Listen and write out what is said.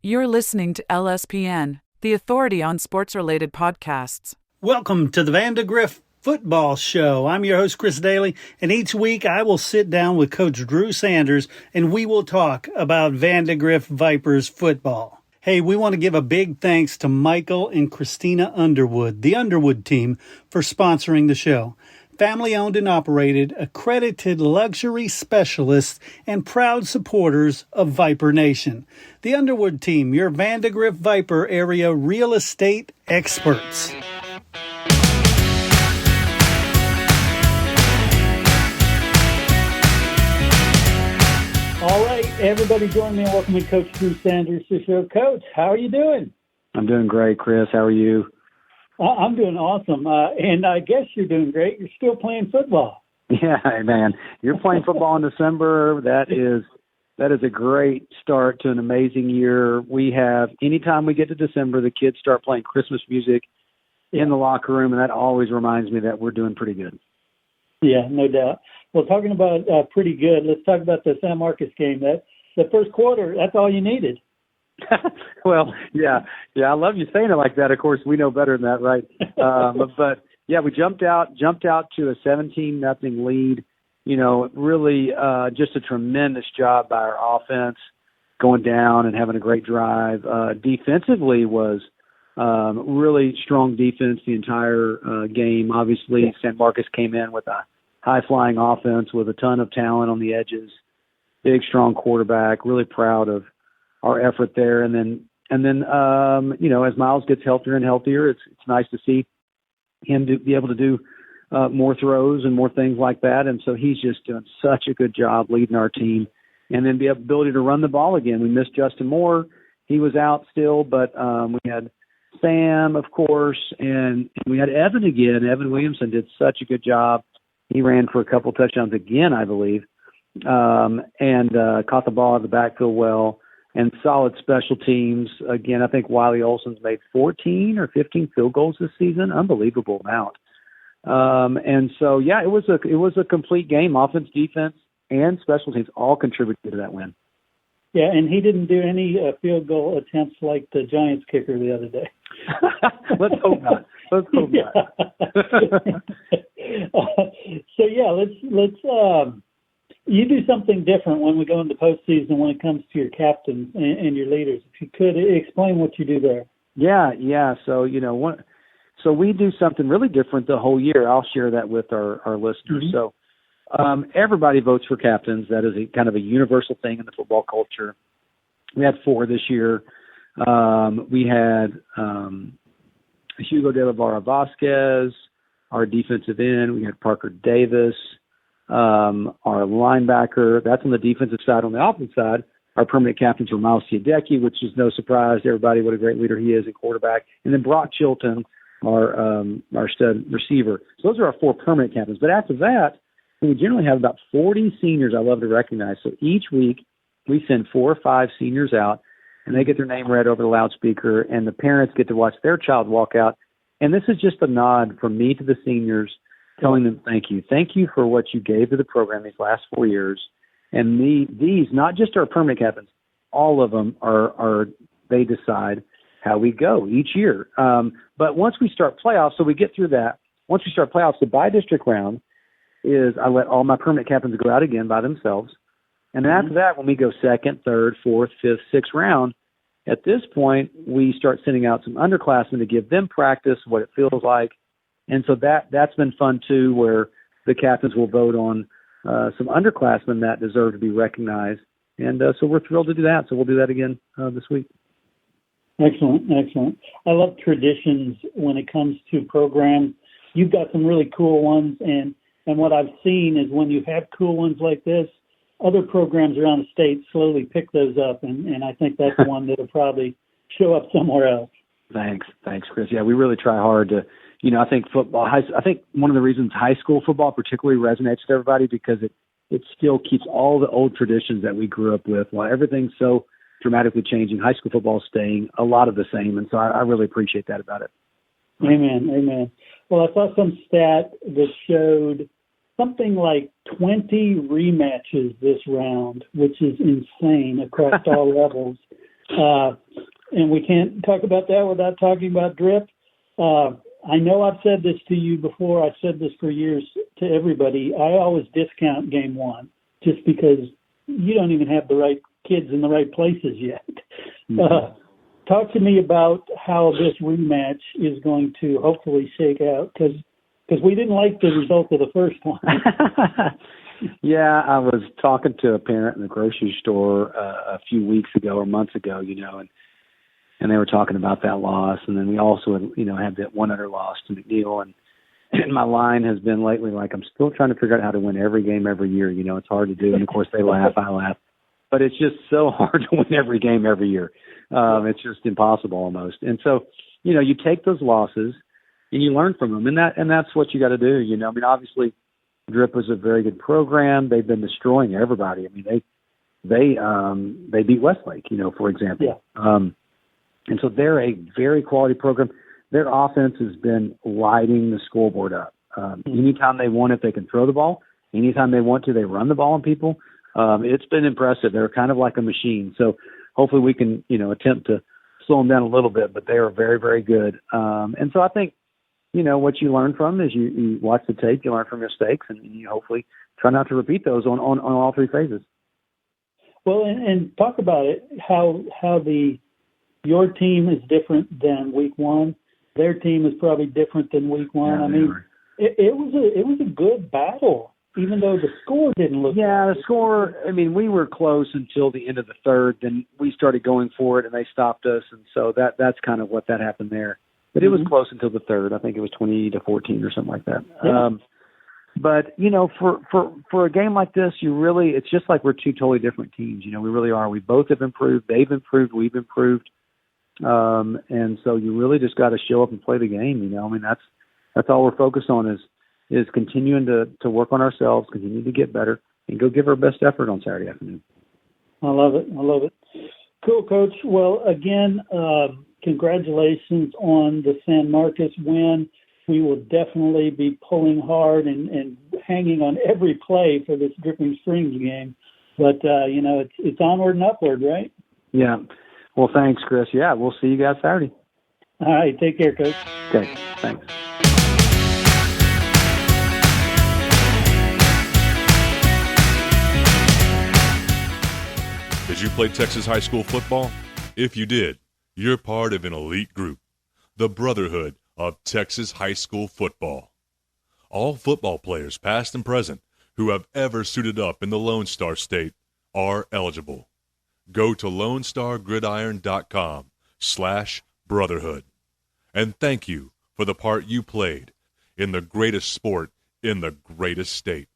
You're listening to LSPN, the authority on sports-related podcasts. Welcome to the Vandegrift Football Show. I'm your host, Chris Daly, and each week I will sit down with Coach Drew Sanders, and we will talk about Vandegrift Vipers Football. Hey, we want to give a big thanks to Michael and Christina Underwood, the Underwood team, for sponsoring the show. Family-owned and operated, accredited luxury specialists, and proud supporters of Viper Nation. The Underwood team, your Vandegrift Viper area real estate experts. All right, everybody join me in welcoming Coach Drew Sanders to the show. Coach, how are you doing? I'm doing great, Chris. How are you? I'm doing awesome, and I guess you're doing great. You're still playing football. Yeah, man. You're playing football in December. That is a great start to an amazing year. We have, anytime we get to December, the kids start playing Christmas music in the locker room, and that always reminds me that we're doing pretty good. Yeah, no doubt. Well, talking about pretty good, let's talk about the San Marcos game. That the first quarter, that's all you needed. Well, yeah. I love you saying it like that. Of course, we know better than that, right? But yeah, we jumped out to a 17-0 lead. You know, really just a tremendous job by our offense going down and having a great drive. Defensively was really strong defense the entire game. Obviously, San Marcos came in with a high-flying offense with a ton of talent on the edges. Big, strong quarterback. Really proud of our effort there. And then you know, as Miles gets healthier and healthier, it's nice to see him be able to do more throws and more things like that. And so he's just doing such a good job leading our team. And then the ability to run the ball again. We missed Justin Moore. He was out still, but we had Sam, of course, and we had Evan again. Evan Williamson did such a good job. He ran for a couple touchdowns again, I believe, and caught the ball out of the backfield well. And solid special teams. Again, I think Wiley Olson's made 14 or 15 field goals this season. Unbelievable amount. And so, yeah, it was a complete game. Offense, defense, and special teams all contributed to that win. Yeah, and he didn't do any field goal attempts like the Giants kicker the other day. Let's hope not. So yeah, let's. You do something different when we go into postseason when it comes to your captains and your leaders. If you could explain what you do there. Yeah. So, you know, so we do something really different the whole year. I'll share that with our listeners. Mm-hmm. So everybody votes for captains. That is kind of a universal thing in the football culture. We had 4 this year. We had Hugo de la Barra Vasquez, our defensive end. We had Parker Davis, our linebacker. That's on the defensive side. On the offensive side, our permanent captains were Miles Teodecki, which is no surprise to everybody what a great leader he is at quarterback. And then Brock Chilton, our stud receiver. So those are our 4 permanent captains. But after that, we generally have about 40 seniors I love to recognize. So each week we send 4 or 5 seniors out, and they get their name read over the loudspeaker, and the parents get to watch their child walk out. And this is just a nod from me to the seniors, telling them thank you. Thank you for what you gave to the program these last 4 years. And these, not just our permanent captains, all of them they decide how we go each year. But once we start playoffs, so we get through that. Once we start playoffs, the by-district round is I let all my permanent captains go out again by themselves. And then after that, when we go 2nd, 3rd, 4th, 5th, 6th round, at this point, we start sending out some underclassmen to give them practice, what it feels like. And so that's been fun, too, where the captains will vote on some underclassmen that deserve to be recognized. And so we're thrilled to do that. So we'll do that again this week. Excellent. I love traditions when it comes to programs. You've got some really cool ones. And what I've seen is when you have cool ones like this, other programs around the state slowly pick those up. And I think that's one that will probably show up somewhere else. Thanks, Chris. Yeah, we really try hard to, I think football, I think one of the reasons high school football particularly resonates with everybody because it still keeps all the old traditions that we grew up with. While everything's so dramatically changing, high school football is staying a lot of the same. And so I really appreciate that about it. Amen. Well, I saw some stat that showed something like 20 rematches this round, which is insane across all levels. and we can't talk about that without talking about drip. I know I've said this to you before. I've said this for years to everybody. I always discount game one just because you don't even have the right kids in the right places yet. Talk to me about how this rematch is going to hopefully shake out, because we didn't like the result of the first one. Yeah, I was talking to a parent in the grocery store a few weeks ago or months ago, and they were talking about that loss. And then we also had that one other loss to McNeil. And my line has been lately, like, I'm still trying to figure out how to win every game every year. It's hard to do. And, of course, they laugh, I laugh. But it's just so hard to win every game every year. It's just impossible almost. And so, you take those losses and you learn from them. And that's what you got to do. Obviously, Drip was a very good program. They've been destroying everybody. They beat Westlake, for example. Yeah. And so they're a very quality program. Their offense has been lighting the scoreboard up. Anytime they want it, they can throw the ball. Anytime they want to, they run the ball on people. It's been impressive. They're kind of like a machine. So hopefully we can, attempt to slow them down a little bit, but they are very, very good. And so I think, what you learn from is you watch the tape, you learn from mistakes, and you hopefully try not to repeat those on all three phases. Well, and talk about it, how your team is different than week one. Their team is probably different than week one. Yeah, it was a good battle, even though the score didn't look. Yeah, the score. We were close until the end of the third. Then we started going for it, and they stopped us, and so that's kind of what that happened there. But it was close until the third. I think it was 20-14 or something like that. Yeah. But for a game like this, it's just like we're two totally different teams. We really are. We both have improved. They've improved. We've improved. And so you really just got to show up and play the game. That's all we're focused on is continuing to work on ourselves, continue to get better, and go give our best effort on Saturday afternoon. I love it. Cool, Coach. Well, again, congratulations on the San Marcos win. We will definitely be pulling hard and hanging on every play for this Dripping Springs game. But, it's onward and upward, right? Yeah. Well, thanks, Chris. Yeah, we'll see you guys Saturday. All right. Take care, Coach. Okay. Thanks. Did you play Texas high school football? If you did, you're part of an elite group, the Brotherhood of Texas High School Football. All football players, past and present, who have ever suited up in the Lone Star State are eligible. Go to LoneStarGridiron.com/brotherhood. And thank you for the part you played in the greatest sport in the greatest state.